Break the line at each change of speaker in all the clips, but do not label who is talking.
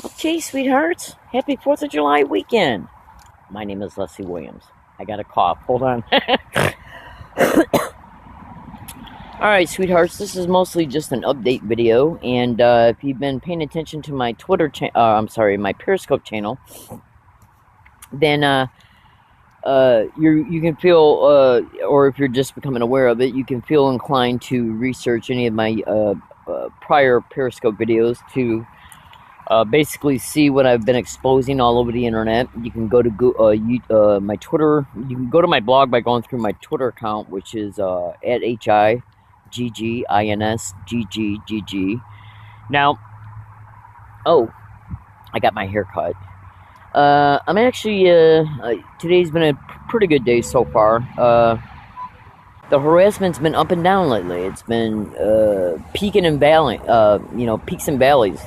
Okay, sweethearts. Happy 4th of July weekend. My name is Leslie Williams. I got a cough. Hold on. Alright, sweethearts. This is mostly just an update video. And if you've been paying attention to my my Periscope channel, then you can feel, or if you're just becoming aware of it, you can feel inclined to research any of my prior Periscope videos to basically see what I've been exposing all over the internet. You can go to my Twitter. You can go to my blog by going through my Twitter account, which is at HIGGINSGGGG. Now, I got my hair cut. I'm actually today's been a pretty good day so far. The harassment's been up and down lately. It's been peaks and valleys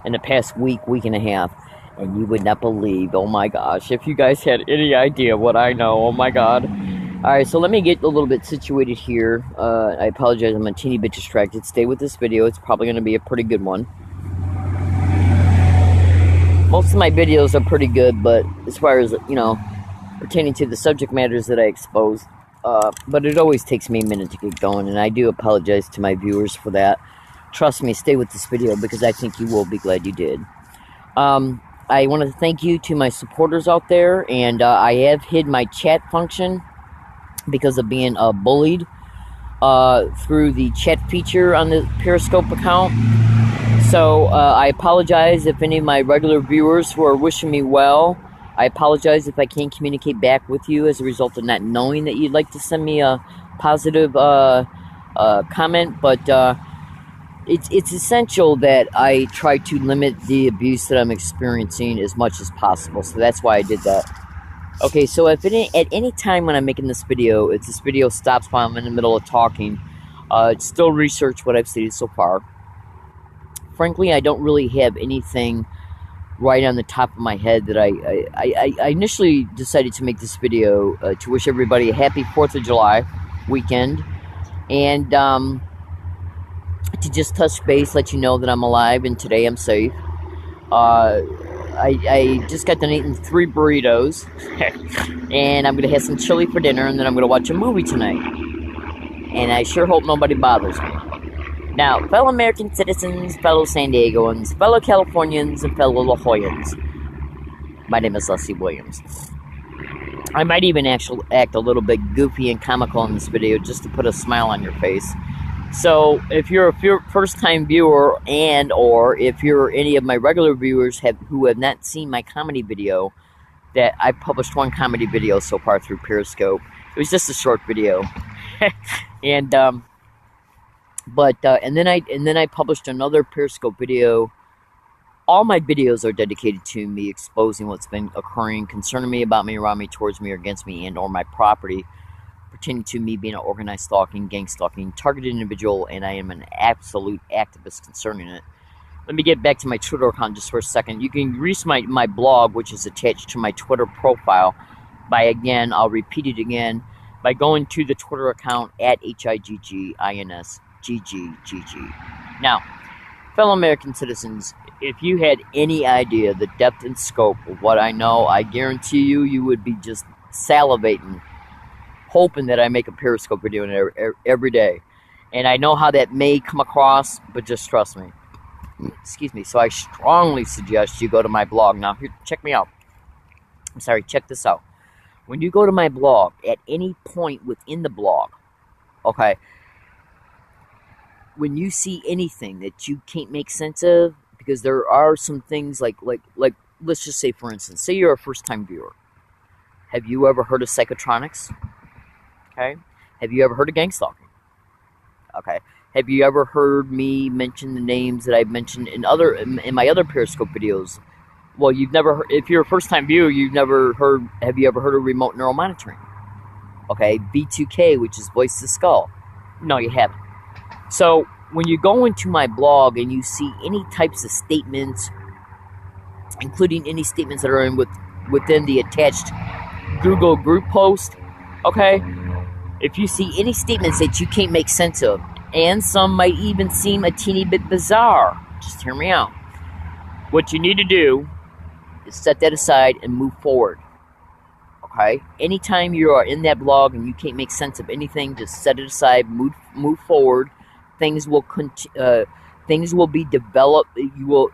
in the past week and a half, and you would not believe, oh my gosh, if you guys had any idea what I know, oh my god. Alright, so let me get a little bit situated here. I apologize, I'm a teeny bit distracted. Stay with this video, it's probably going to be a pretty good one. Most of my videos are pretty good, but as far as, pertaining to the subject matters that I expose, but it always takes me a minute to get going, and I do apologize to my viewers for that. Trust me, stay with this video because I think you will be glad you did. I want to thank you to my supporters out there, and I have hid my chat function because of being bullied through the chat feature on the Periscope account. So I apologize if any of my regular viewers who are wishing me well. I apologize if I can't communicate back with you as a result of not knowing that you'd like to send me a positive comment, but it's essential that I try to limit the abuse that I'm experiencing as much as possible. So that's why I did that. Okay, so at any time when I'm making this video, if this video stops while I'm in the middle of talking, still research what I've stated so far. Frankly, I don't really have anything right on the top of my head that I initially decided to make this video to wish everybody a happy 4th of July weekend, and to just touch base, let you know that I'm alive and today I'm safe. I just got done eating 3 burritos, and I'm going to have some chili for dinner, and then I'm going to watch a movie tonight. And I sure hope nobody bothers me. Now, fellow American citizens, fellow San Diegoans, fellow Californians, and fellow La Jollans, my name is Leslie Williams. I might even actually act a little bit goofy and comical in this video just to put a smile on your face. So, if you're a first-time viewer, or if you're any of my regular viewers who have not seen my comedy video, that I published one comedy video so far through Periscope. It was just a short video, and then I published another Periscope video. All my videos are dedicated to me exposing what's been occurring, concerning me, about me, around me, towards me, or against me, and or my property, pertaining to me being an organized stalking, gang stalking, targeted individual, and I am an absolute activist concerning it. Let me get back to my Twitter account just for a second. You can reach my blog, which is attached to my Twitter profile, I'll repeat it again, by going to the Twitter account at HIGGINSGGGG. Now, fellow American citizens, if you had any idea the depth and scope of what I know, I guarantee you would be just salivating, hoping that I make a Periscope video every day. And I know how that may come across, but just trust me. Excuse me. So I strongly suggest you go to my blog. Now, here, check me out. Check this out. When you go to my blog, at any point within the blog, okay, when you see anything that you can't make sense of, because there are some things like let's just say, for instance, say you're a first-time viewer. Have you ever heard of psychotronics? Okay. Have you ever heard of gang stalking? Okay. Have you ever heard me mention the names that I've mentioned in my other Periscope videos? Well, you've never heard, if you're a first-time viewer, have you ever heard of remote neural monitoring? Okay, V2K, which is voice to skull. No, you haven't. So, when you go into my blog and you see any types of statements, including any statements that are within the attached Google group post, okay, if you see any statements that you can't make sense of, and some might even seem a teeny bit bizarre, just hear me out. What you need to do is set that aside and move forward. Okay? Anytime you are in that blog and you can't make sense of anything, just set it aside, move forward. Things will things will be developed. You'll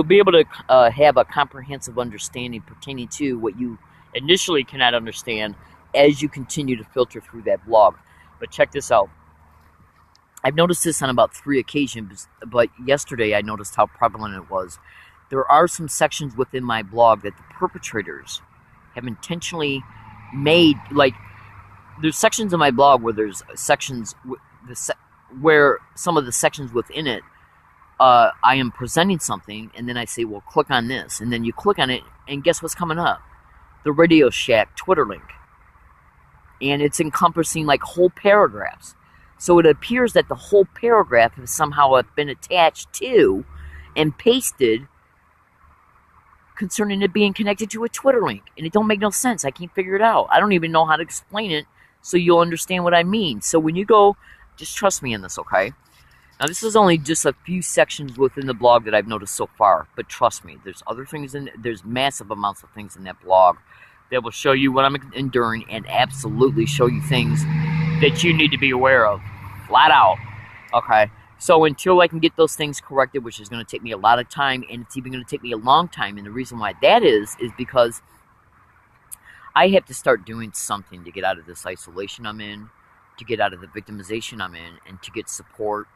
be able to have a comprehensive understanding pertaining to what you initially cannot understand as you continue to filter through that blog. But check this out. I've noticed this on about 3 occasions, but yesterday I noticed how prevalent it was. There are some sections within my blog that the perpetrators have intentionally made, like, there's sections of my blog where there's sections where some of the sections within it, I am presenting something, and then I say, well, click on this, and then you click on it, and guess what's coming up? The Radio Shack Twitter link. And it's encompassing like whole paragraphs. So it appears that the whole paragraph has somehow been attached to and pasted concerning it being connected to a Twitter link. And it don't make no sense. I can't figure it out. I don't even know how to explain it so you'll understand what I mean. So when you go, just trust me in this, okay? Now this is only just a few sections within the blog that I've noticed so far, but trust me, there's other things there's massive amounts of things in that blog that will show you what I'm enduring and absolutely show you things that you need to be aware of, flat out, okay? So until I can get those things corrected, which is going to take me a lot of time, and it's even going to take me a long time, and the reason why that is because I have to start doing something to get out of this isolation I'm in, to get out of the victimization I'm in, and to get support,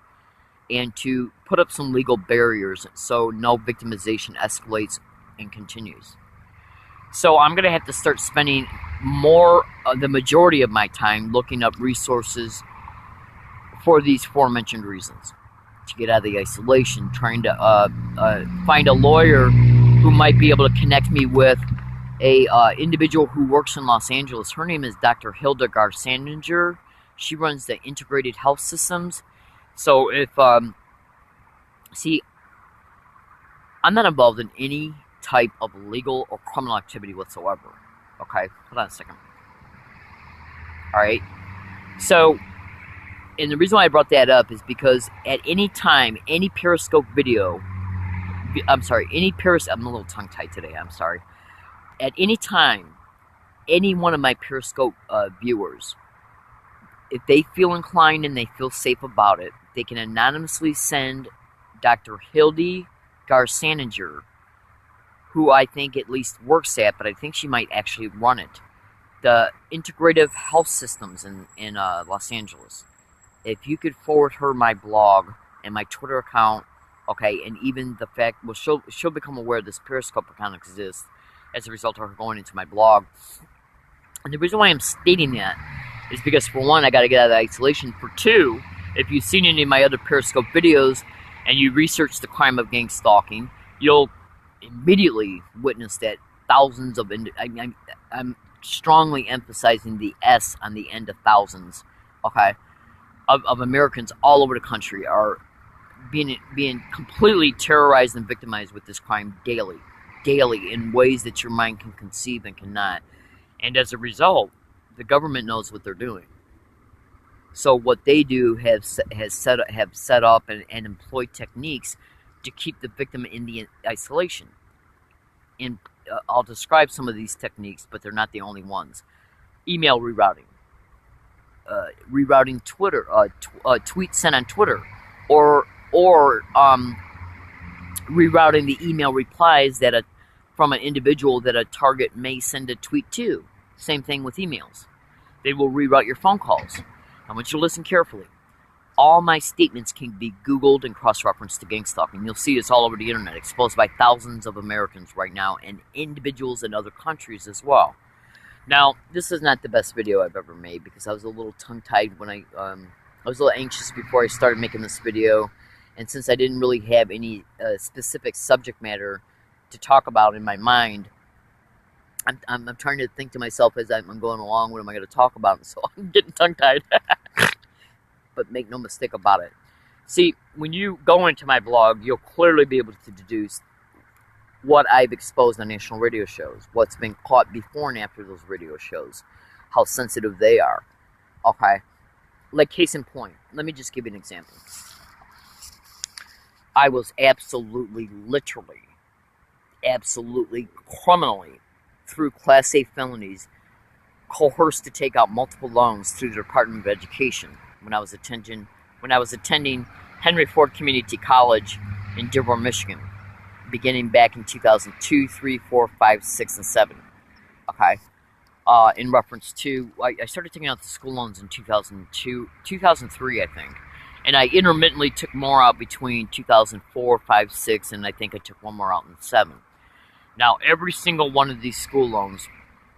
and to put up some legal barriers so no victimization escalates and continues. So I'm going to have to start spending the majority of my time looking up resources for these aforementioned reasons. To get out of the isolation, trying to find a lawyer who might be able to connect me with a individual who works in Los Angeles. Her name is Dr. Hilda Garsaninger. She runs the Integrated Health Systems. So if, see, I'm not involved in any type of legal or criminal activity whatsoever. Okay, hold on a second. Alright, so, and the reason why I brought that up is because at any time, any Periscope video, I'm a little tongue-tied today, I'm sorry. At any time, any one of my Periscope viewers, if they feel inclined and they feel safe about it, they can anonymously send Dr. Hildy Garsaninger, who I think at least works at, but I think she might actually run it, the Integrative Health Systems in Los Angeles. If you could forward her my blog and my Twitter account, okay, and even the fact, well, she'll become aware this Periscope account exists as a result of her going into my blog. And the reason why I'm stating that is because, for one, I got to get out of the isolation. For two, if you've seen any of my other Periscope videos and you research the crime of gang stalking, you'll immediately witness that thousands of, I'm strongly emphasizing the S on the end of thousands, okay, of Americans all over the country are being completely terrorized and victimized with this crime daily in ways that your mind can conceive and cannot. And as a result, the government knows what they're doing. So what they do have set up and employ techniques to keep the victim in the isolation. And I'll describe some of these techniques, but they're not the only ones. Email rerouting, rerouting Twitter, tweets sent on Twitter, or rerouting the email replies that from an individual that a target may send a tweet to. Same thing with emails. They will reroute your phone calls. I want you to listen carefully. All my statements can be Googled and cross-referenced to gang stalking. You'll see it's all over the internet, exposed by thousands of Americans right now, and individuals in other countries as well. Now, this is not the best video I've ever made because I was a little tongue-tied when I was a little anxious before I started making this video, and since I didn't really have any specific subject matter to talk about in my mind, I'm trying to think to myself as I'm going along, what am I going to talk about? So I'm getting tongue-tied. But make no mistake about it. See, when you go into my blog, you'll clearly be able to deduce what I've exposed on national radio shows, what's been caught before and after those radio shows, how sensitive they are. Okay? Like, case in point, let me just give you an example. I was absolutely, literally, absolutely, criminally, through Class A felonies, coerced to take out multiple loans through the Department of Education when I was attending Henry Ford Community College in Dearborn, Michigan, beginning back in 2002, 3, 4, 5, 6, and 7. Okay. In reference to, I started taking out the school loans in 2002, 2003, I think. And I intermittently took more out between 2004, 5, 6, and I think I took one more out in 7. Now, every single one of these school loans,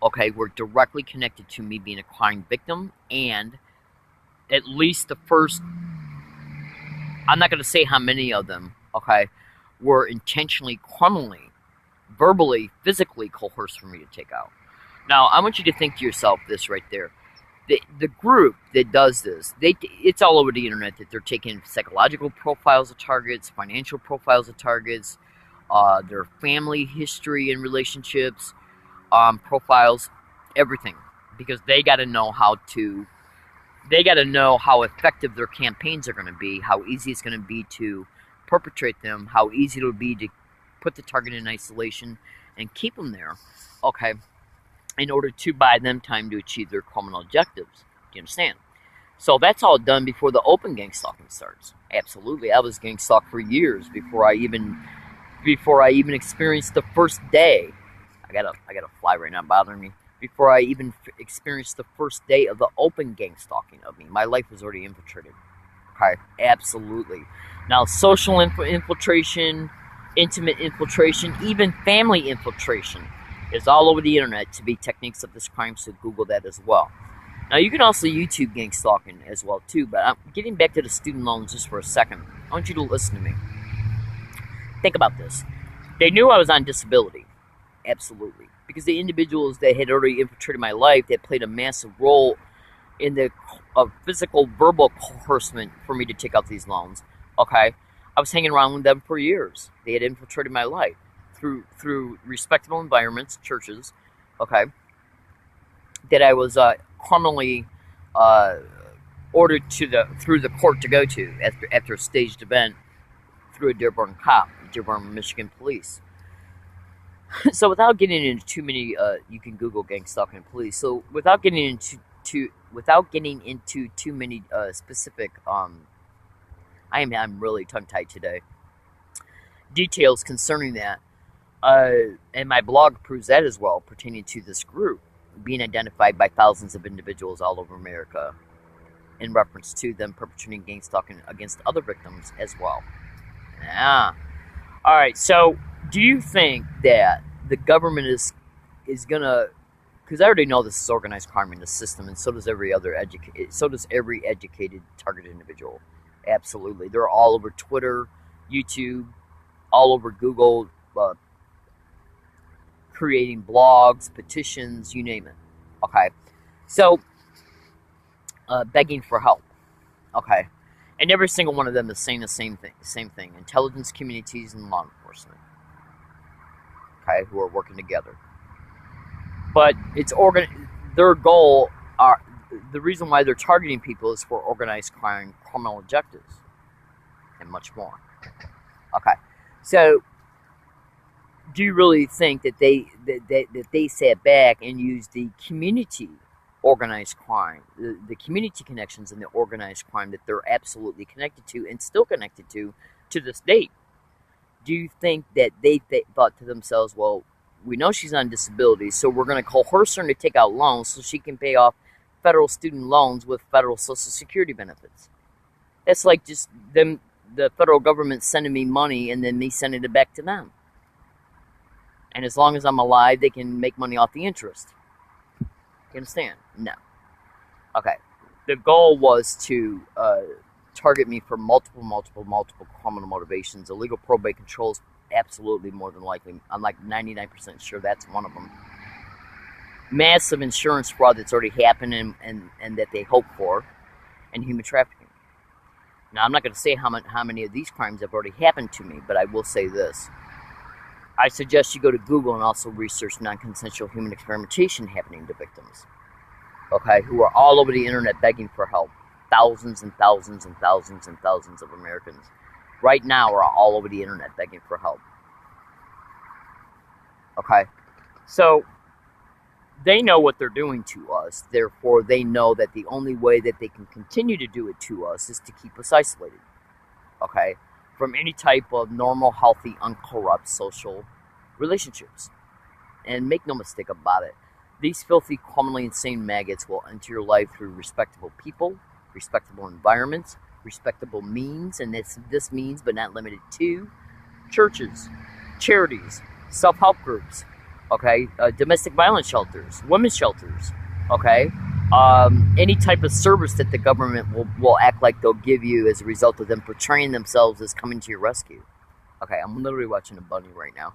okay, were directly connected to me being a crime victim, and at least the first, I'm not going to say how many of them, okay, were intentionally, criminally, verbally, physically coerced for me to take out. Now, I want you to think to yourself this right there. The group that does this, it's all over the internet that they're taking psychological profiles of targets, financial profiles of targets, their family history and relationships, profiles, everything, because they got to know how effective their campaigns are going to be, how easy it's going to be to perpetrate them, how easy it'll be to put the target in isolation and keep them there, okay, in order to buy them time to achieve their criminal objectives. Do you understand? So that's all done before the open gang stalking starts. Absolutely, I was gang stalked for years before I even experienced the first day. I got a fly right now bothering me. Before I even experienced the first day of the open gang stalking of me, my life was already infiltrated. Okay, absolutely. Now, social infiltration, intimate infiltration, even family infiltration is all over the internet to be techniques of this crime, so Google that as well. Now, you can also YouTube gang stalking as well, too, but I'm getting back to the student loans just for a second. I want you to listen to me. Think about this. They knew I was on disability. Absolutely. Because the individuals that had already infiltrated my life, that played a massive role in the physical, verbal coercement for me to take out these loans, okay, I was hanging around with them for years. They had infiltrated my life through respectable environments, churches, okay, that I was criminally ordered through the court to go to after a staged event through a Dearborn cop, Dearborn, Michigan police. So without getting into too many, you can Google gang stalking police. So without getting into too many specific, I'm really tongue tied today. Details concerning that, and my blog proves that as well, pertaining to this group being identified by thousands of individuals all over America, in reference to them perpetrating gang stalking against other victims as well. Yeah. All right. So, do you think that the government is gonna? Because I already know this is organized crime in the system, and so does every educated targeted individual. Absolutely, they're all over Twitter, YouTube, all over Google, creating blogs, petitions, you name it. Okay, so begging for help. Okay, and every single one of them is saying the same thing. Intelligence communities and law enforcement. Okay, who are working together. But their goal are the reason why they're targeting people is for organized crime, criminal objectives, and much more. Okay, so do you really think that they sat back and used the community organized crime, the community connections in the organized crime that they're absolutely connected to and still connected to this date? Do you think that they thought to themselves, well, we know she's on disability, so we're going to coerce her to take out loans so she can pay off federal student loans with federal Social Security benefits? That's like just them, the federal government sending me money and then me sending it back to them. And as long as I'm alive, they can make money off the interest. You understand? No. Okay. The goal was to target me for multiple criminal motivations. Illegal probate controls, absolutely, more than likely. I'm like 99% sure that's one of them. Massive insurance fraud that's already happened and that they hope for, and human trafficking. Now, I'm not going to say how many of these crimes have already happened to me, but I will say this. I suggest you go to Google and also research non-consensual human experimentation happening to victims, okay, who are all over the internet begging for help. Thousands and thousands and thousands and thousands of Americans right now are all over the internet begging for help. Okay? So they know what they're doing to us. Therefore, they know that the only way that they can continue to do it to us is to keep us isolated. Okay? From any type of normal, healthy, uncorrupt social relationships. And make no mistake about it, these filthy, criminally insane maggots will enter your life through respectable people, respectable environments, respectable means, and this means, but not limited to, churches, charities, self-help groups, okay, domestic violence shelters, women's shelters, okay, any type of service that the government will act like they'll give you as a result of them portraying themselves as coming to your rescue. Okay, I'm literally watching a bunny right now.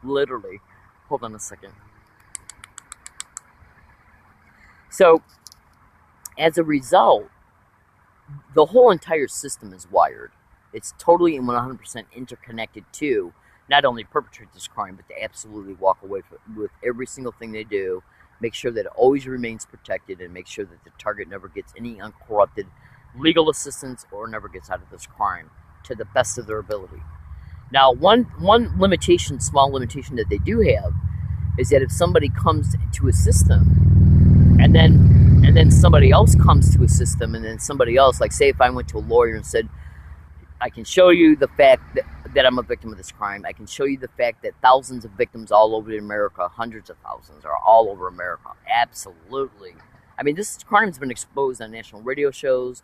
Literally. Hold on a second. So, as a result, the whole entire system is wired. It's totally and 100% interconnected to not only perpetrate this crime, but to absolutely walk away with every single thing they do, make sure that it always remains protected, and make sure that the target never gets any uncorrupted legal assistance or never gets out of this crime to the best of their ability. Now, one limitation, small limitation that they do have, is that if somebody comes to a system, and then somebody else comes to a system, and then somebody else, like say if I went to a lawyer and said, I can show you the fact that I'm a victim of this crime. I can show you the fact that thousands of victims all over America, hundreds of thousands, are all over America. Absolutely. I mean, this crime has been exposed on national radio shows,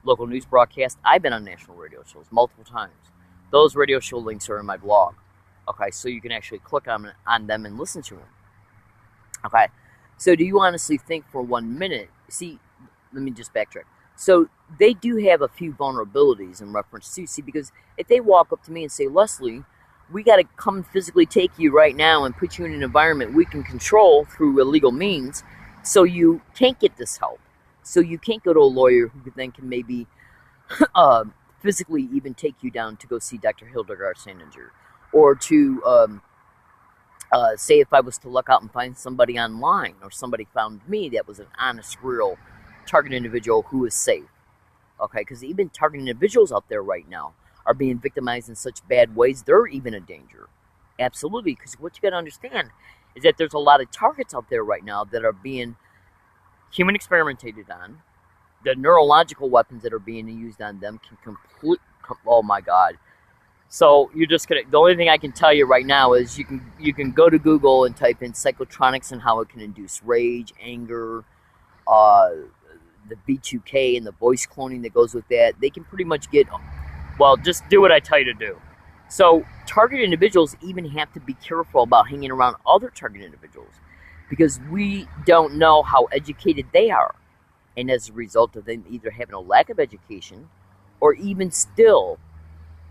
local news broadcasts. I've been on national radio shows multiple times. Those radio show links are in my blog. Okay, so you can actually click on them and listen to them. Okay, so do you honestly think for 1 minute, see, let me just backtrack. So they do have a few vulnerabilities in reference to, see, because if they walk up to me and say, Leslie, we got to come physically take you right now and put you in an environment we can control through illegal means, so you can't get this help. So you can't go to a lawyer who then can maybe physically even take you down to go see Dr. Hildegard Sandinger. Or to say if I was to look out and find somebody online, or somebody found me that was an honest, real target individual who is safe. Okay, because even target individuals out there right now are being victimized in such bad ways, they're even a danger. Absolutely, because what you got to understand is that there's a lot of targets out there right now that are being human experimentated on. The neurological weapons that are being used on them can oh my God. So you're just gonna. The only thing I can tell you right now is you can go to Google and type in psychotronics and how it can induce rage, anger, the B2K and the voice cloning that goes with that. They can pretty much get. Well, just do what I tell you to do. So target individuals even have to be careful about hanging around other target individuals, because we don't know how educated they are, and as a result of them either having a lack of education, or even still,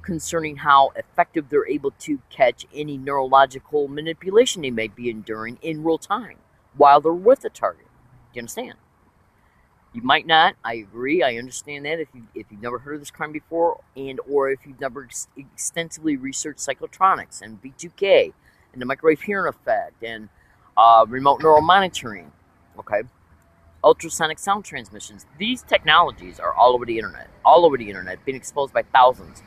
concerning how effective they're able to catch any neurological manipulation they may be enduring in real time while they're with the target. Do you understand? You might not. I agree. I understand that if you've never heard of this crime before, and or if you've never extensively researched psychotronics and B2K and the microwave hearing effect and remote neural monitoring, okay, ultrasonic sound transmissions. These technologies are all over the internet, being exposed by thousands.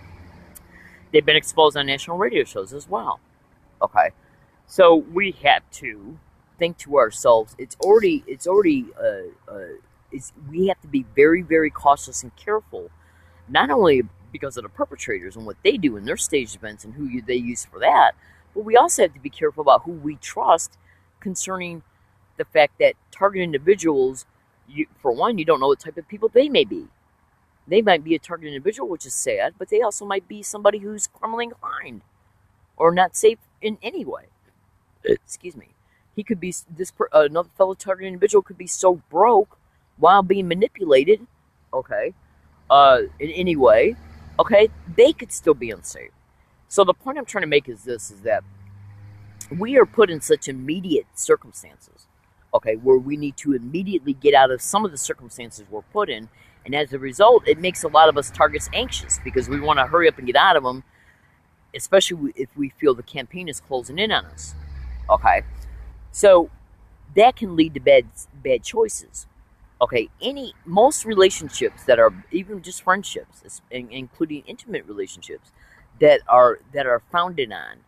They've been exposed on national radio shows as well. Okay, so we have to think to ourselves. We have to be very, very cautious and careful, not only because of the perpetrators and what they do in their staged events and who they use for that, but we also have to be careful about who we trust concerning the fact that target individuals. For one, you don't know what type of people they may be. They might be a target individual, which is sad, but they also might be somebody who's criminally inclined or not safe in any way. Excuse me. He could be another fellow target individual could be so broke while being manipulated, okay, in any way, okay, they could still be unsafe. So the point I'm trying to make is this: is that we are put in such immediate circumstances, okay, where we need to immediately get out of some of the circumstances we're put in. And as a result, it makes a lot of us targets anxious because we want to hurry up and get out of them, especially if we feel the campaign is closing in on us. Okay? So that can lead to bad choices. Okay, most relationships that are even just friendships, including intimate relationships, that are founded on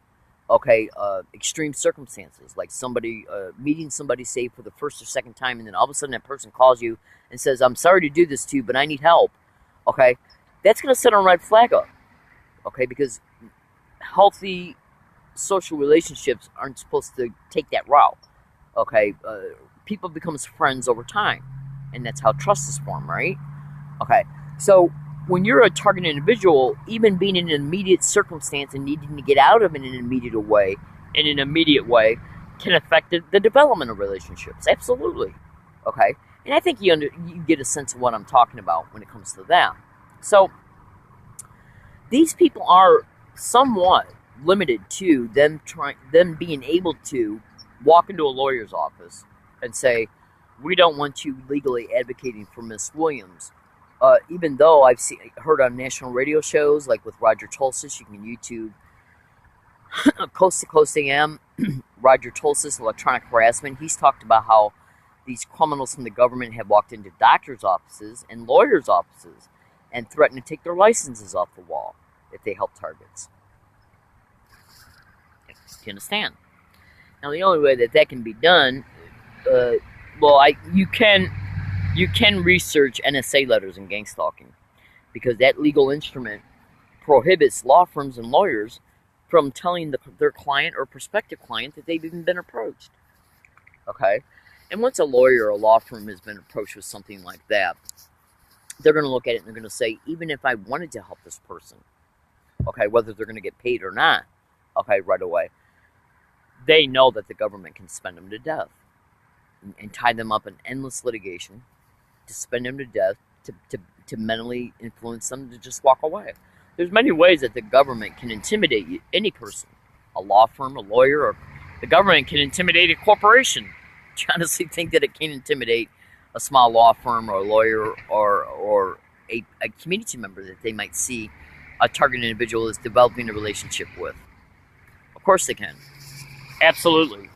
extreme circumstances, like somebody meeting somebody, say, for the first or second time, and then all of a sudden that person calls you and says, "I'm sorry to do this to you, but I need help." Okay, that's going to set a red flag up. Okay, because healthy social relationships aren't supposed to take that route. Okay, people becomes friends over time, and that's how trust is formed, right? Okay, so when you're a target individual, even being in an immediate circumstance and needing to get out of it in an immediate way, can affect the development of relationships. Absolutely. Okay, and I think you get a sense of what I'm talking about when it comes to that. So these people are somewhat limited to them being able to walk into a lawyer's office and say, "We don't want you legally advocating for Miss Williams." Even though heard on national radio shows like with Roger Tulsis, you can YouTube Coast to Coast AM, Roger Tulsis, electronic harassment. He's talked about how these criminals from the government have walked into doctors' offices and lawyers' offices and threatened to take their licenses off the wall if they help targets. Do you understand? Now, the only way that can be done, you can research NSA letters and gang stalking, because that legal instrument prohibits law firms and lawyers from telling their client or prospective client that they've even been approached. Okay? And once a lawyer or a law firm has been approached with something like that, they're going to look at it and they're going to say, even if I wanted to help this person, okay, whether they're going to get paid or not, okay, right away, they know that the government can spend them to death and tie them up in endless litigation, to spend them to death, to mentally influence them to just walk away. There's many ways that the government can intimidate any person, a law firm, a lawyer, or the government can intimidate a corporation. Do you honestly think that it can intimidate a small law firm or a lawyer or a community member that they might see a target individual is developing a relationship with? Of course they can. Absolutely.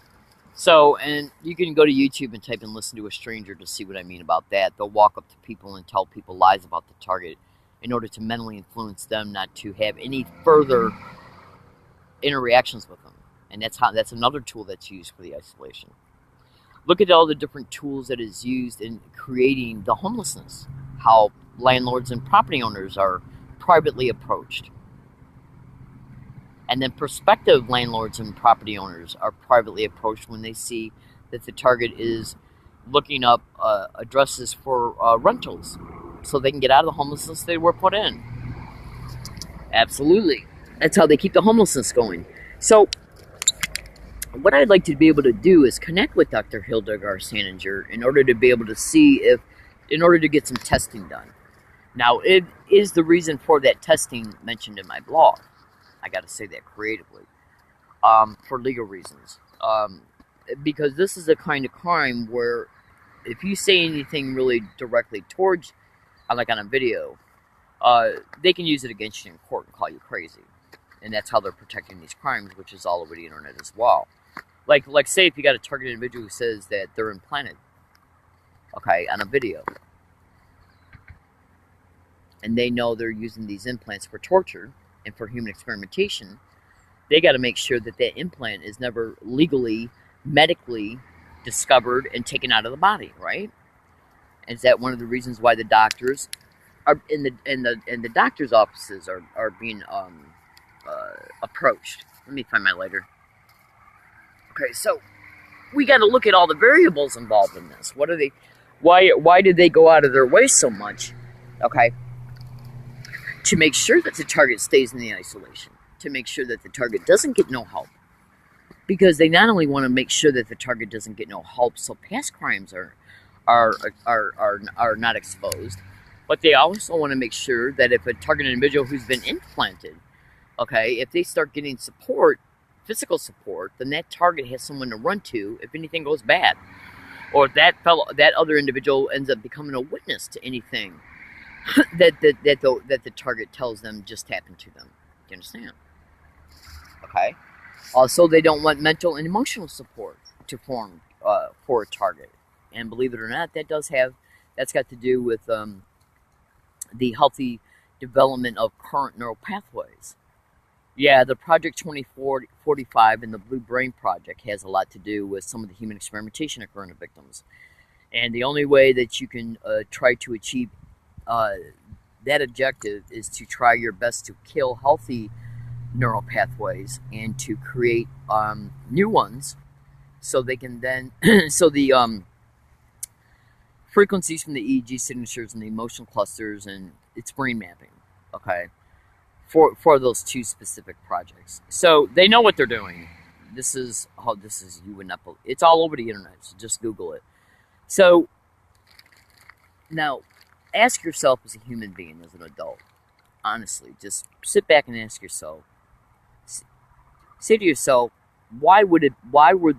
So, and you can go to YouTube and type in "listen to a stranger" to see what I mean about that. They'll walk up to people and tell people lies about the target in order to mentally influence them not to have any further interactions with them. And that's another tool that's used for the isolation. Look at all the different tools that is used in creating the homelessness. How landlords and property owners are privately approached. And then prospective landlords and property owners are privately approached when they see that the target is looking up addresses for rentals so they can get out of the homelessness they were put in. Absolutely. That's how they keep the homelessness going. So what I'd like to be able to do is connect with Dr. Hildegard Sanninger in order to be able to in order to get some testing done. Now, it is the reason for that testing mentioned in my blog. I got to say that creatively, for legal reasons. Because this is a kind of crime where if you say anything really directly towards, like on a video, they can use it against you in court and call you crazy. And that's how they're protecting these crimes, which is all over the internet as well. Like say if you got a targeted individual who says that they're implanted, okay, on a video, and they know they're using these implants for torture and for human experimentation, they got to make sure that that implant is never legally, medically discovered and taken out of the body, right? And is that one of the reasons why the doctors are in the doctors' offices are being approached? Let me find my lighter. Okay, so we got to look at all the variables involved in this. What are they? Why did they go out of their way so much? Okay, to make sure that the target stays in the isolation, to make sure that the target doesn't get no help, because they not only want to make sure that the target doesn't get no help, so past crimes are not exposed, but they also want to make sure that if a target individual who's been implanted, okay, if they start getting support, physical support, then that target has someone to run to if anything goes bad, or that other individual ends up becoming a witness to anything that the target tells them just happened to them. Do you understand? Okay. Also, they don't want mental and emotional support to form for a target, and believe it or not, that does have That's got to do with the healthy development of current neural pathways. Yeah, the Project 2045 and the Blue Brain Project has a lot to do with some of the human experimentation occurring in victims. And the only way that you can try to achieve uh, that objective is to try your best to kill healthy neural pathways and to create new ones so they can then, so the frequencies from the EEG signatures and the emotional clusters and its brain mapping, okay, for those two specific projects. So they know what they're doing. This is you would not believe. It's all over the internet, so just Google it. So now ask yourself as a human being, as an adult, honestly, just sit back and ask yourself, say to yourself, why would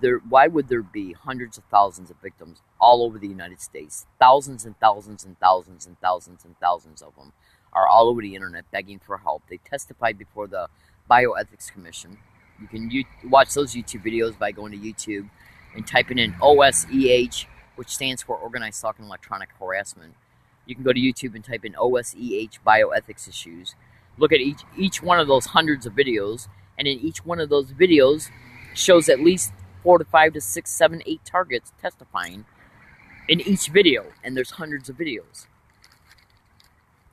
there be hundreds of thousands of victims all over the United States? Thousands and thousands and thousands and thousands and thousands of them are all over the internet begging for help. They testified before the Bioethics Commission. You can watch those YouTube videos by going to YouTube and typing in OSEH, which stands for Organized Stalking and Electronic Harassment. You can go to YouTube and type in OSEH bioethics issues. Look at each one of those hundreds of videos, and in each one of those videos shows at least 4 to 5 to 6, 7, 8 targets testifying in each video, and there's hundreds of videos.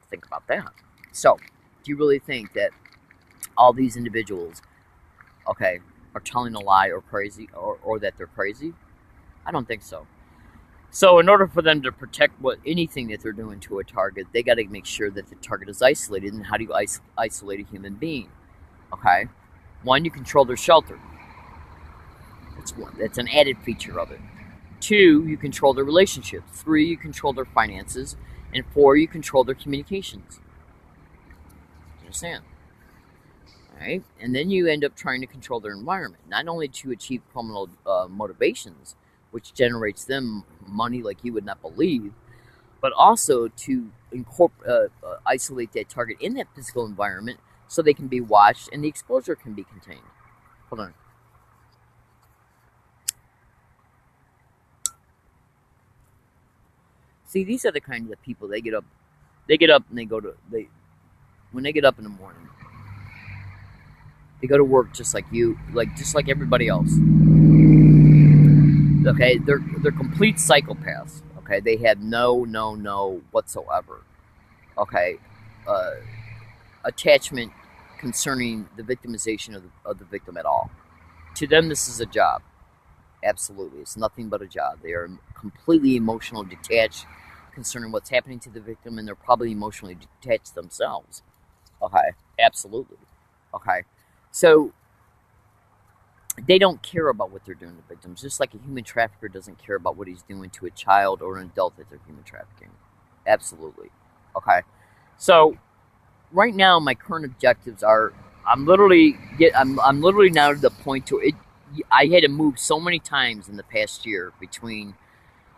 Think about that. So, do you really think that all these individuals, okay, are telling a lie or crazy, or that they're crazy? I don't think so. So in order for them to protect anything that they're doing to a target, they got to make sure that the target is isolated. And how do you isolate a human being? Okay, one, you control their shelter. That's one. That's an added feature of it. 2, you control their relationships. 3, you control their finances. And 4, you control their communications. You understand? All right? And then you end up trying to control their environment, not only to achieve criminal motivations, which generates them money like you would not believe, but also to isolate that target in that physical environment so they can be watched and the exposure can be contained. Hold on. See, these are the kind of people, they get up and when they get up in the morning, they go to work just like you, just like everybody else. Okay, they're complete psychopaths. Okay, they have no whatsoever. Okay, attachment concerning the victimization of the victim at all. To them, this is a job. Absolutely, it's nothing but a job. They are completely emotional detached concerning what's happening to the victim, and they're probably emotionally detached themselves. Okay, absolutely. Okay, so they don't care about what they're doing to victims, just like a human trafficker doesn't care about what he's doing to a child or an adult that they're human trafficking. Absolutely. Okay, so right now my current objectives are I'm literally now to the point to it. I had to move so many times in the past year between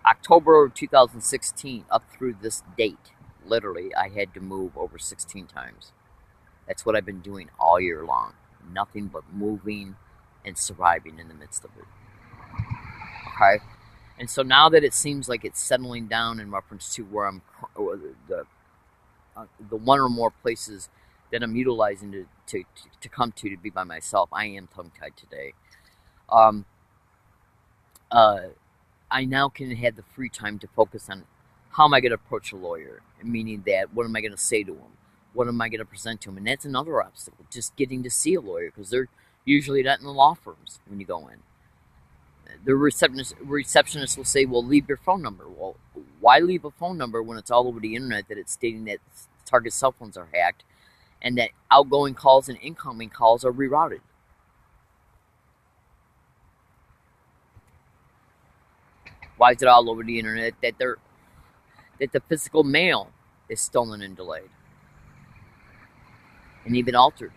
October 2016 up through this date. Literally, I had to move over 16 times. That's what I've been doing all year long. Nothing but moving and surviving in the midst of it. Okay? And so now that it seems like it's settling down in reference to where I'm, the one or more places that I'm utilizing to come to be by myself, I am tongue-tied today. I now can have the free time to focus on how am I going to approach a lawyer, meaning that what am I going to say to him? What am I going to present to him? And that's another obstacle, just getting to see a lawyer, because they're usually not in the law firms when you go in. The receptionist will say, well, leave your phone number. Well, why leave a phone number when it's all over the internet that it's stating that target cell phones are hacked and that outgoing calls and incoming calls are rerouted? Why is it all over the internet that the physical mail is stolen and delayed and even altered?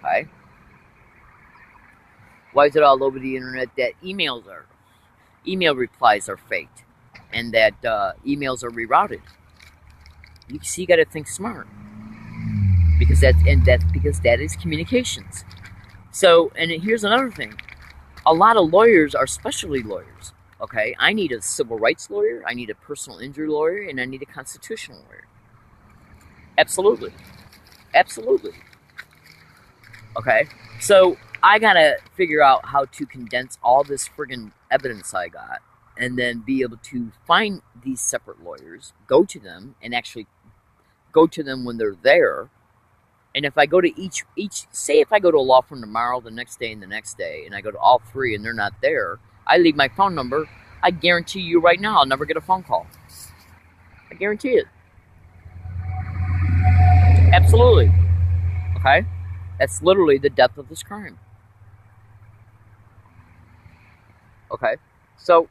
Okay. Why is it all over the internet that email replies are faked and that emails are rerouted? You see, you got to think smart, because that's because that is communications. So, and here's another thing: a lot of lawyers are specialty lawyers. Okay, I need a civil rights lawyer, I need a personal injury lawyer, and I need a constitutional lawyer. Absolutely. Absolutely. Okay, so I gotta figure out how to condense all this friggin' evidence I got and then be able to find these separate lawyers, go to them, and actually go to them when they're there. And if I go to each say if I go to a law firm tomorrow, the next day, and the next day, and I go to all three and they're not there, I leave my phone number. I guarantee you right now I'll never get a phone call. I guarantee it. Absolutely. Okay? That's literally the depth of this crime. Okay? So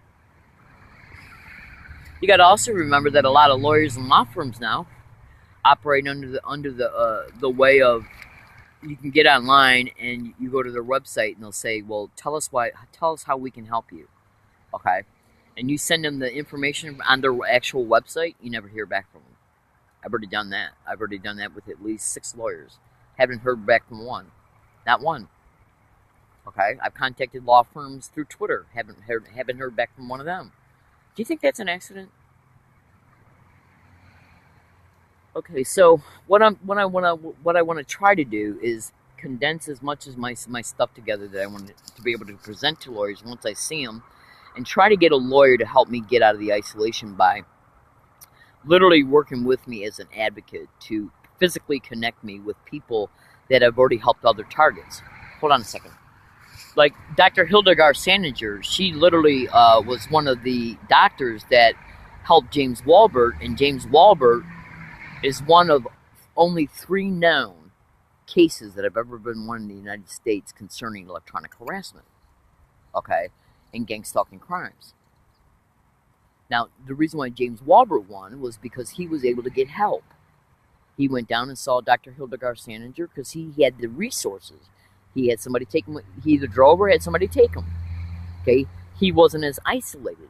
you got to also remember that a lot of lawyers and law firms now operate under the way of you can get online and you go to their website and they'll say, "Well, tell us how we can help you." Okay? And you send them the information on their actual website, you never hear back from them. I've already done that. I've already done that with at least 6 lawyers. Haven't heard back from one. Not one. Okay? I've contacted law firms through Twitter. Haven't heard back from one of them. Do you think that's an accident? Okay, so what I want to try to do is condense as much as my stuff together that I want to be able to present to lawyers once I see them, and try to get a lawyer to help me get out of the isolation by literally working with me as an advocate to physically connect me with people that have already helped other targets. Hold on a second. Like Dr. Hildegard Sandinger, she literally was one of the doctors that helped James Walbert, and James Walbert is one of only 3 known cases that have ever been won in the United States concerning electronic harassment, okay, and gang stalking crimes. Now, the reason why James Walbert won was because he was able to get help. He went down and saw Dr. Hildegard Sandinger because he had the resources. He had somebody take him. He either drove or had somebody take him. Okay, he wasn't as isolated,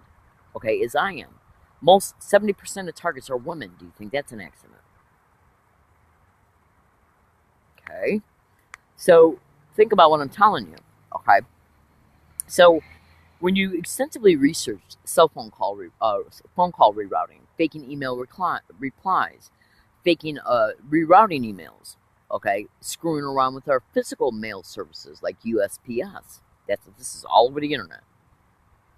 okay, as I am. Most 70% of targets are women. Do you think that's an accident? Okay, so think about what I'm telling you. Okay, so when you extensively research phone call rerouting, faking email replies, faking rerouting emails, okay, screwing around with our physical mail services like USPS. This is all over the internet.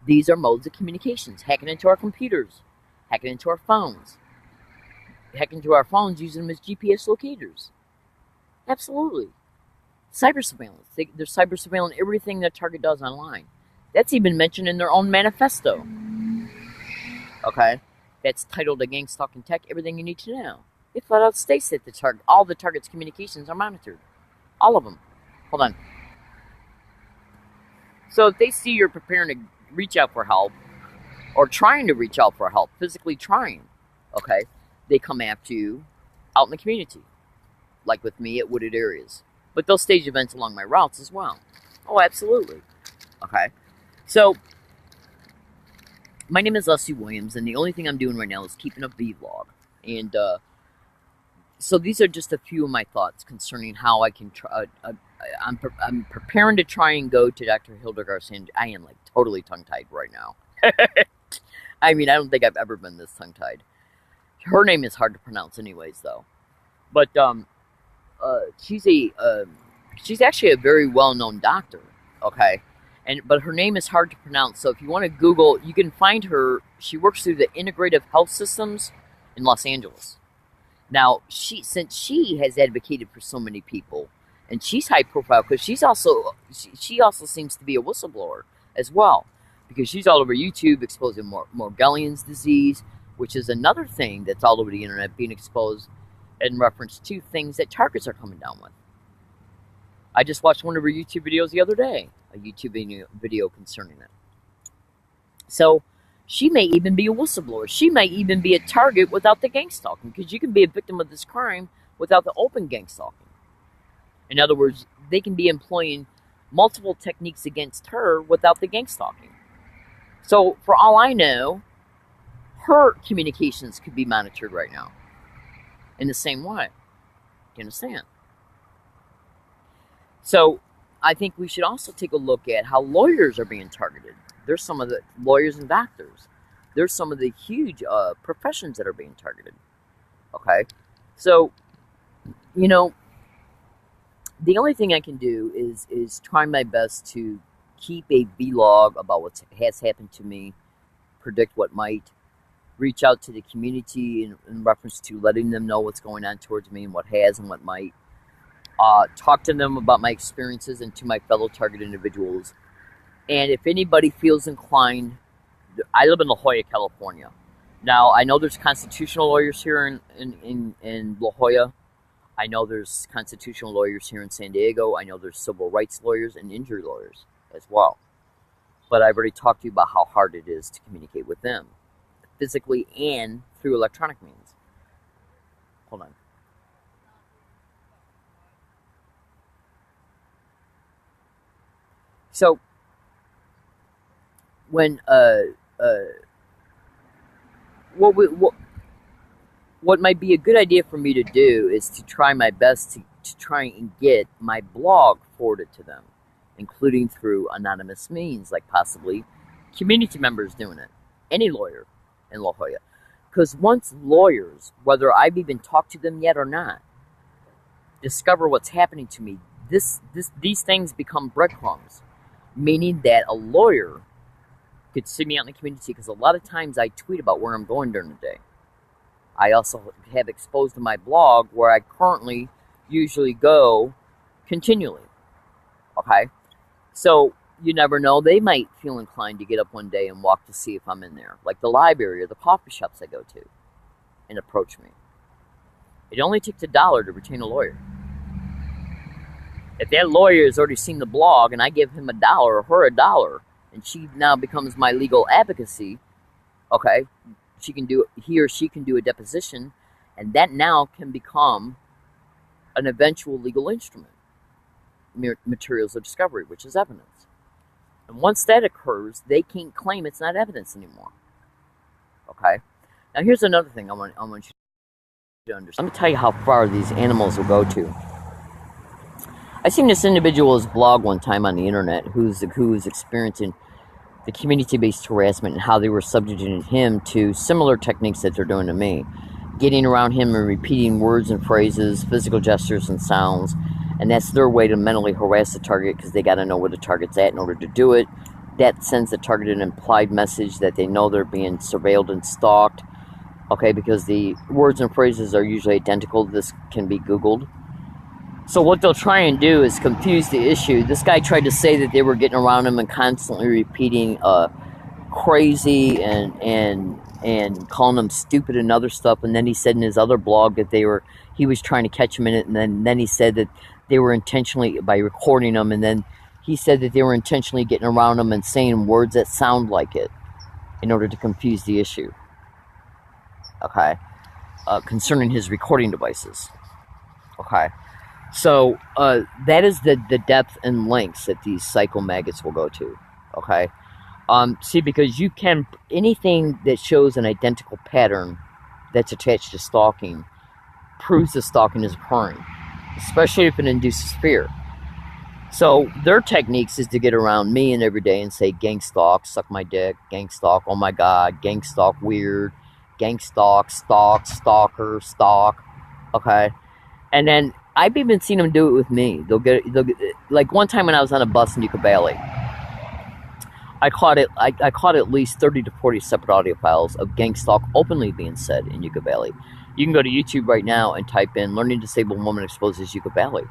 These are modes of communications. Hacking into our computers, hacking into our phones, hacking into our phones using them as GPS locators. Absolutely. Cyber surveillance. They're cyber surveilling everything that Target does online. That's even mentioned in their own manifesto. Okay? That's titled A Gang Stalking Tech, Everything You Need to Know. It flat out states that all the Target's communications are monitored. All of them. Hold on. So if they see you're preparing to reach out for help, or trying to reach out for help, physically trying, okay, they come after you out in the community. Like with me at wooded areas. But they'll stage events along my routes as well. Oh, absolutely. Okay. So, my name is Leslie Williams, and the only thing I'm doing right now is keeping a vlog. And so these are just a few of my thoughts concerning how I can try. I'm preparing to try and go to Dr. Hildegard Sandinger. I am like totally tongue-tied right now. I mean, I don't think I've ever been this tongue-tied. Her name is hard to pronounce anyways, though. But she's actually a very well-known doctor, okay? But her name is hard to pronounce, so if you want to Google, you can find her. She works through the Integrative Health Systems in Los Angeles. Now, since she has advocated for so many people, and she's high profile because she also seems to be a whistleblower as well, because she's all over YouTube exposing Morgellons disease, which is another thing that's all over the internet being exposed in reference to things that targets are coming down with. I just watched one of her YouTube videos the other day, a YouTube video concerning it. So she may even be a whistleblower. She may even be a target without the gang stalking, because you can be a victim of this crime without the open gang stalking. In other words, they can be employing multiple techniques against her without the gang stalking. So for all I know, her communications could be monitored right now in the same way. Do you understand? So I think we should also take a look at how lawyers are being targeted. There's some of the lawyers and doctors. There's some of the huge professions that are being targeted. Okay, so you know, the only thing I can do is try my best to keep a vlog about what has happened to me, predict what might, reach out to the community in reference to letting them know what's going on towards me and what has and what might. Talk to them about my experiences and to my fellow target individuals. And if anybody feels inclined, I live in La Jolla, California. Now, I know there's constitutional lawyers here in La Jolla. I know there's constitutional lawyers here in San Diego. I know there's civil rights lawyers and injury lawyers as well. But I've already talked to you about how hard it is to communicate with them, physically and through electronic means. Hold on. So, when what might be a good idea for me to do is to try my best to try and get my blog forwarded to them, including through anonymous means, like possibly community members doing it, any lawyer in La Jolla. Because once lawyers, whether I've even talked to them yet or not, discover what's happening to me, these things become breadcrumbs, meaning that a lawyer could see me out in the community, because a lot of times I tweet about where I'm going during the day. I also have exposed to my blog where I currently usually go continually. Okay? So you never know. They might feel inclined to get up one day and walk to see if I'm in there, like the library or the coffee shops I go to, and approach me. It only takes $1 to retain a lawyer. If that lawyer has already seen the blog and I give him $1 or her $1, and she now becomes my legal advocacy, okay, he or she can do a deposition, and that now can become an eventual legal instrument, materials of discovery, which is evidence. And once that occurs, they can't claim it's not evidence anymore. Okay? Now here's another thing I want you to understand. Let me tell you how far these animals will go to. I seen this individual's blog one time on the internet who's experiencing the community-based harassment and how they were subjecting him to similar techniques that they're doing to me. Getting around him and repeating words and phrases, physical gestures and sounds, and that's their way to mentally harass the target, because they got to know where the target's at in order to do it. That sends the target an implied message that they know they're being surveilled and stalked, okay, because the words and phrases are usually identical. This can be Googled. So what they'll try and do is confuse the issue. This guy tried to say that they were getting around him and constantly repeating crazy and calling him stupid and other stuff. And then he said in his other blog that he was trying to catch him in it. And then he said that they were intentionally, by recording him, and then he said that they were intentionally getting around him and saying words that sound like it in order to confuse the issue. Okay. Concerning his recording devices. Okay. So that is the depth and lengths that these psycho maggots will go to. Okay. See, because you can, anything that shows an identical pattern that's attached to stalking proves the stalking is occurring, especially if it induces fear. So their techniques is to get around me and every day and say gang stalk, suck my dick, gang stalk, oh my god, gang stalk, weird, gang stalk, stalker, stalk. Okay. And then I've even seen them do it with me. They'll get like one time when I was on a bus in Yucca Valley, I caught at least 30 to 40 separate audio files of gang stalk openly being said in Yucca Valley. You can go to YouTube right now and type in "Learning Disabled Woman Exposes Yucca Valley."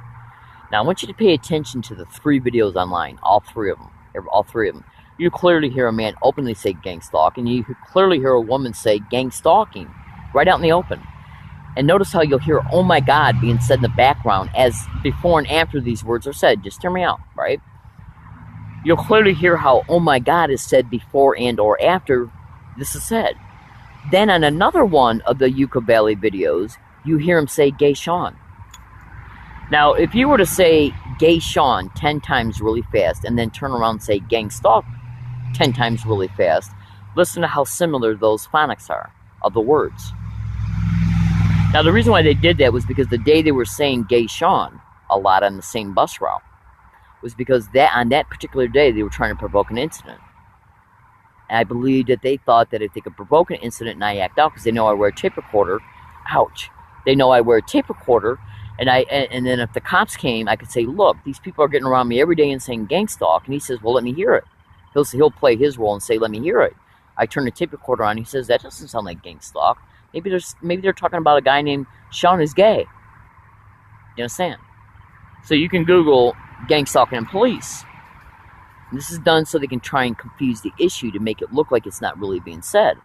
Now I want you to pay attention to the 3 videos online, all three of them. You clearly hear a man openly say gang stalk, and you clearly hear a woman say gang stalking right out in the open. And notice how you'll hear "oh my god" being said in the background as before and after these words are said. Just hear me out, right? You'll clearly hear how "oh my god" is said before and or after this is said. Then on another one of the Yucca Valley videos, you hear him say "Gay Sean." Now, if you were to say "Gay Sean" 10 times really fast and then turn around and say "Gang Stalk" 10 times really fast, listen to how similar those phonics are of the words. Now, the reason why they did that was because the day they were saying "Gay Sean" a lot on the same bus route was because on that particular day they were trying to provoke an incident. And I believe that they thought that if they could provoke an incident and I act out, because they know I wear a tape recorder, ouch, they know I wear a tape recorder, and then if the cops came, I could say, look, these people are getting around me every day and saying gang stalk, and he says, well, let me hear it. He'll play his role and say, let me hear it. I turn the tape recorder on, he says, that doesn't sound like gang stalk. Maybe they're talking about a guy named Sean is gay. You understand? So you can Google gang stalking and police. And this is done so they can try and confuse the issue to make it look like it's not really being said.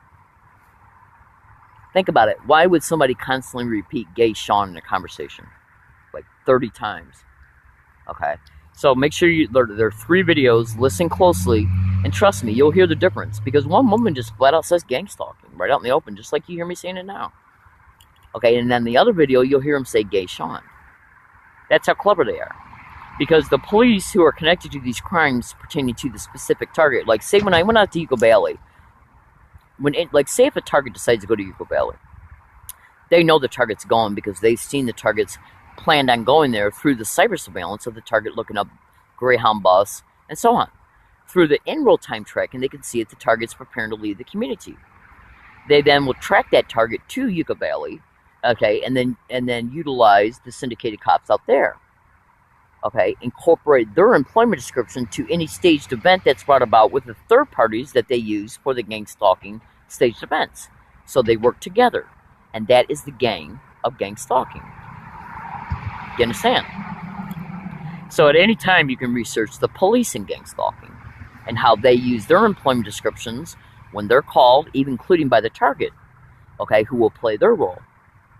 Think about it. Why would somebody constantly repeat gay Sean in a conversation? Like 30 times. Okay. So make sure there are 3 videos, listen closely, and trust me, you'll hear the difference. Because one woman just flat out says gang stalking right out in the open, just like you hear me saying it now. Okay, and then the other video, you'll hear him say gay Sean. That's how clever they are. Because the police who are connected to these crimes pertaining to the specific target, like say when I went out to Yucca Valley, say if a target decides to go to Yucca Valley, they know the target's going because they've seen the targets planned on going there through the cyber surveillance of the target looking up Greyhound bus and so on. Through the in-real time tracking, they can see if the target's preparing to leave the community. They then will track that target to Yucca Valley, okay, and then utilize the syndicated cops out there. Okay, incorporate their employment description to any staged event that's brought about with the third parties that they use for the gang stalking staged events. So they work together, and that is the gang of gang stalking. You understand? So at any time you can research the police in gang stalking and how they use their employment descriptions when they're called, even including by the target, okay, who will play their role.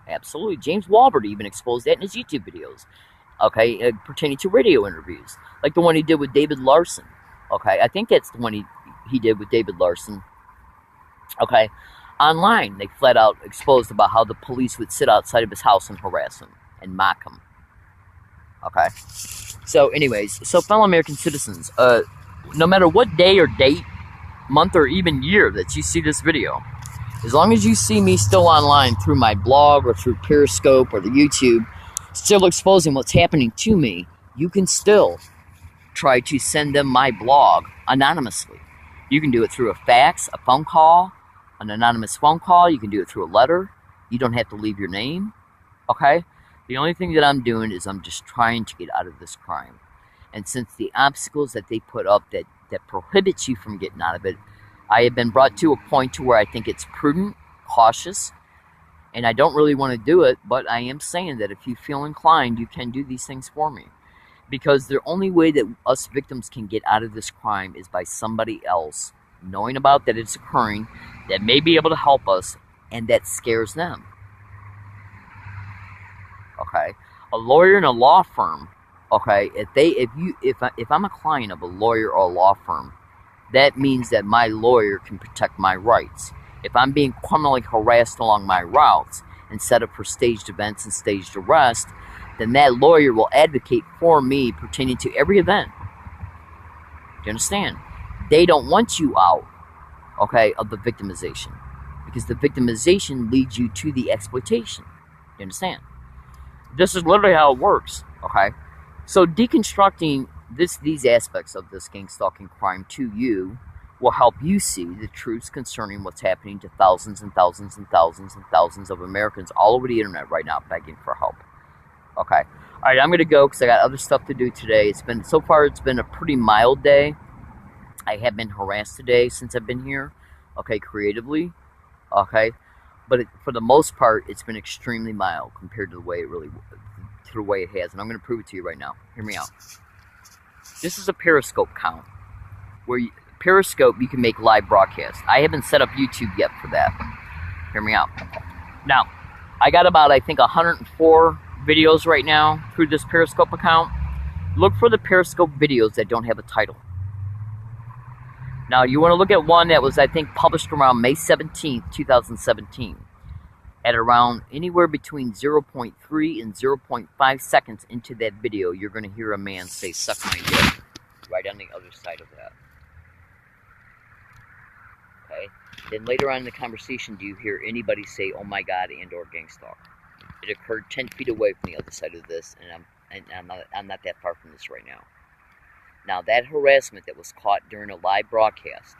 Absolutely. James Walbert even exposed that in his YouTube videos, okay, pertaining to radio interviews, like the one he did with David Larson, okay. I think that's the one he did with David Larson, okay. Online, they flat out exposed about how the police would sit outside of his house and harass him and mock him, okay. So anyways, so fellow American citizens, no matter what day or date, month, or even year that you see this video, as long as you see me still online through my blog or through Periscope or the YouTube, still exposing what's happening to me, you can still try to send them my blog anonymously. You can do it through a fax, a phone call, an anonymous phone call. You can do it through a letter. You don't have to leave your name, okay? The only thing that I'm doing is I'm just trying to get out of this crime. And since the obstacles that they put up that prohibits you from getting out of it, I have been brought to a point to where I think it's prudent, cautious, and I don't really want to do it, but I am saying that if you feel inclined, you can do these things for me. Because the only way that us victims can get out of this crime is by somebody else knowing about that it's occurring, that may be able to help us, and that scares them. Okay? A lawyer in a law firm, okay, if I'm a client of a lawyer or a law firm, that means that my lawyer can protect my rights. If I'm being criminally harassed along my routes and set up for staged events and staged arrest, then that lawyer will advocate for me pertaining to every event. Do you understand? They don't want you out, okay, of the victimization. Because the victimization leads you to the exploitation. You understand? This is literally how it works, okay? So deconstructing these aspects of this gang stalking crime to you will help you see the truths concerning what's happening to thousands and thousands and thousands and thousands of Americans all over the internet right now begging for help. Okay. All right, I'm going to go because I got other stuff to do today. So far it's been a pretty mild day. I have been harassed today since I've been here, okay, creatively, okay, but for the most part, it's been extremely mild compared to the way it has, and I'm going to prove it to you right now. Hear me out. This is a Periscope count, where Periscope, you can make live broadcasts. I haven't set up YouTube yet for that. Hear me out. Now, I got about, I think, 104 videos right now through this Periscope account. Look for the Periscope videos that don't have a title. Now, you want to look at one that was, I think, published around May 17th, 2017. At around anywhere between 0.3 and 0.5 seconds into that video, you're going to hear a man say, "Suck my dick," right on the other side of that. Okay? Then later on in the conversation, do you hear anybody say, "Oh my God," and or "gang stalk"? It occurred 10 feet away from the other side of this, and I'm not that far from this right now. Now, that harassment that was caught during a live broadcast,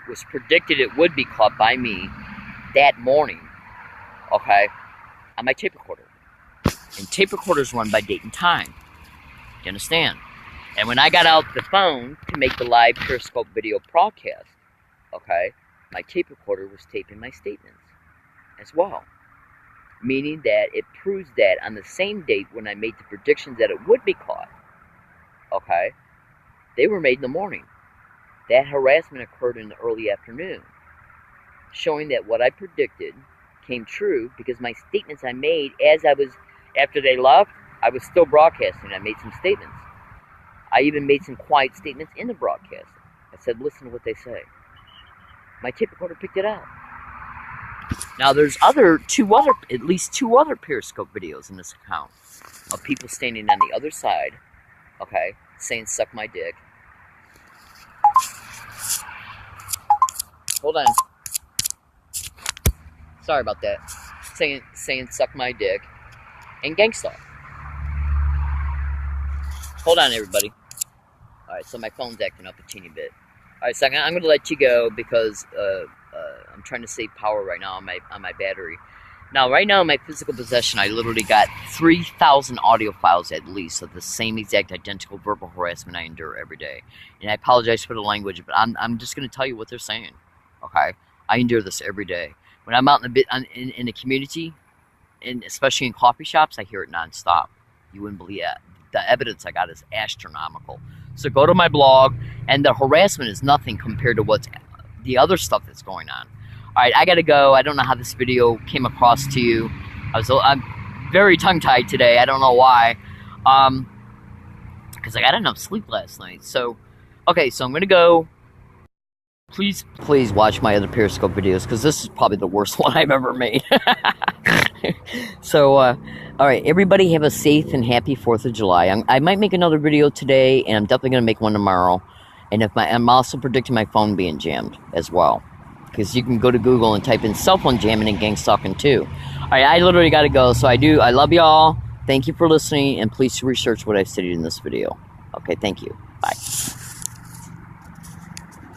was predicted it would be caught by me that morning, okay, on my tape recorder. And tape recorders run by date and time. You understand? And when I got out the phone to make the live Periscope video broadcast, okay, my tape recorder was taping my statements as well. Meaning that it proves that on the same date when I made the predictions that it would be caught, okay, they were made in the morning. That harassment occurred in the early afternoon, showing that what I predicted came true because my statements I made after they left, I was still broadcasting. I made some statements. I even made some quiet statements in the broadcast. I said, listen to what they say. My tape recorder picked it out. Now there's at least two other Periscope videos in this account of people standing on the other side, okay, saying suck my dick. Hold on. Sorry about that. Saying suck my dick and gang stuff. Hold on, everybody. Alright, so my phone's acting up a teeny bit. Alright, so I'm going to let you go because I'm trying to save power right now on my battery. Now, right now in my physical possession, I literally got 3,000 audio files at least of the same exact identical verbal harassment I endure every day. And I apologize for the language, but I'm just going to tell you what they're saying. Okay? I endure this every day. When I'm out in the community, and especially in coffee shops, I hear it nonstop. You wouldn't believe it. The evidence I got is astronomical. So go to my blog, and the harassment is nothing compared to what's the other stuff that's going on. All right, I gotta go. I don't know how this video came across to you. I'm very tongue-tied today. I don't know why, because I got enough sleep last night. So, okay, so I'm gonna go. Please watch my other Periscope videos because this is probably the worst one I've ever made. So, all right, everybody have a safe and happy 4th of July. I might make another video today, and I'm definitely going to make one tomorrow. And I'm also predicting my phone being jammed as well. Because you can go to Google and type in cell phone jamming and gang stalking too. All right, I literally got to go. So I love y'all. Thank you for listening, and please research what I've stated in this video. Okay, thank you. Bye.